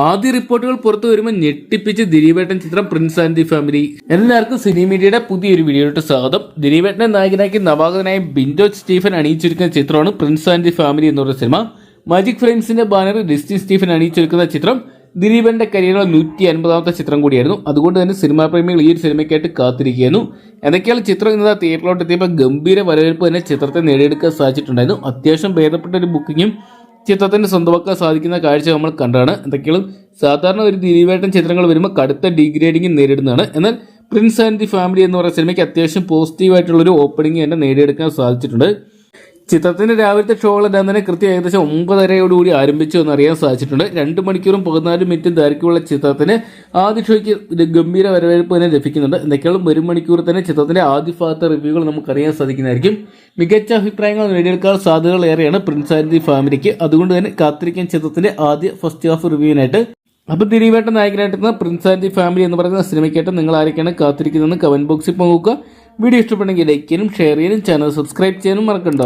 ആദ്യ റിപ്പോർട്ടുകൾ പുറത്തു വരുമ്പോൾ ഞെട്ടിപ്പിച്ച് ദിലീപേട്ടൻ ചിത്രം പ്രിൻസ് ആൻഡ് ദി ഫാമിലി. എല്ലാവർക്കും സിനിമീഡിയയുടെ പുതിയൊരു വീഡിയോയിലോട്ട് സ്വാഗതം. ദിലീപേട്ടനെ നായകനാക്കി നവാഗതനായ ബിൻഡോ സ്റ്റീഫൻ അണിയിച്ചൊരുക്കുന്ന ചിത്രമാണ് പ്രിൻസ് ആൻഡ് ദി ഫാമിലി എന്നുള്ള സിനിമ. മാജിക് ഫ്രെയിംസിന്റെ ബാനറിൽ ഡിസ്നി സ്റ്റീഫൻ അണിയിച്ചൊരുക്കുന്ന ചിത്രം ദിലീപന്റെ കരിയറിലെ 150ാമത്തെ ചിത്രം കൂടിയായിരുന്നു. അതുകൊണ്ട് തന്നെ സിനിമാ പ്രേമികൾ ഈ ഒരു സിനിമയ്ക്കായിട്ട് കാത്തിരിക്കുകയായിരുന്നു. എന്തൊക്കെയാണ് ചിത്രം ഇന്നത്തെ തിയേറ്ററിലോട്ട് എത്തിയപ്പോൾ ഗംഭീര വരവേൽപ്പ് തന്നെ ചിത്രത്തെ നേടിയെടുക്കാൻ സാധിച്ചിട്ടുണ്ടായിരുന്നു. അത്യാവശ്യം ഭേദപ്പെട്ട ഒരു ബുക്കിങ്ങും ചിത്രത്തിന് സ്വന്തമാക്കാൻ സാധിക്കുന്ന കാഴ്ച നമ്മൾ കണ്ടാണ്. എന്തൊക്കെയാണ് സാധാരണ ഒരു ദിലീപേട്ടൻ ചിത്രങ്ങൾ വരുമ്പോൾ കടുത്ത ഡീഗ്രേഡിംഗ് നേരിടുന്നതാണ്. എന്നാൽ പ്രിൻസ് ആൻഡ് ദി ഫാമിലി എന്ന് പറയുന്ന സിനിമയ്ക്ക് അത്യാവശ്യം പോസിറ്റീവായിട്ടുള്ളൊരു ഓപ്പണിംഗ് തന്നെ നേടിയെടുക്കാൻ സാധിച്ചിട്ടുണ്ട്. ചിത്രത്തിന്റെ രാവിലത്തെ ഷോകളെല്ലാം തന്നെ കൃത്യം ഏകദേശം 9:30 ആരംഭിച്ചു എന്നറിയാൻ സാധിച്ചിട്ടുണ്ട്. 2 മണിക്കൂറും 14 മിനിറ്റും ദൈർഘ്യമുള്ള ചിത്രത്തിന് ആദ്യ ഷോയ്ക്ക് ഗംഭീര വരവേൽപ്പ് തന്നെ ലഭിക്കുന്നുണ്ട്. എന്തൊക്കെയാണ് 1 മണിക്കൂർ തന്നെ ചിത്രത്തിന്റെ ആദ്യ ഭാഗത്തെ റിവ്യൂകൾ നമുക്കറിയാൻ സാധിക്കുന്നതായിരിക്കും. മികച്ച അഭിപ്രായങ്ങൾ നേടിയെടുക്കാൻ സാധ്യതകൾ ഏറെയാണ് പ്രിൻസ് ആൻഡ് ദി ഫാമിലിക്ക്. അതുകൊണ്ട് തന്നെ കാത്തിരിക്കാൻ ചിത്രത്തിന്റെ ആദ്യ ഫസ്റ്റ് ഹാഫ് റിവ്യൂവിനായിട്ട്. അപ്പോൾ ദിലീപേട്ടൻ നായകനായിട്ടുള്ള പ്രിൻസ് ആൻഡ് ദി ഫാമിലി എന്ന് പറയുന്ന സിനിമയ്ക്കായിട്ട് നിങ്ങൾ ആരൊക്കെയാണ് കാത്തിരിക്കുന്നതെന്ന് കമന്റ് ബോക്സിൽ പങ്കുവെക്കുക. വീഡിയോ ഇഷ്ടപ്പെട്ടെങ്കിൽ ലൈക്ക് ചെയ്യാനും ഷെയർ ചെയ്യാനും ചാനൽ സബ്സ്ക്രൈബ് ചെയ്യാനും മറക്കണ്ട.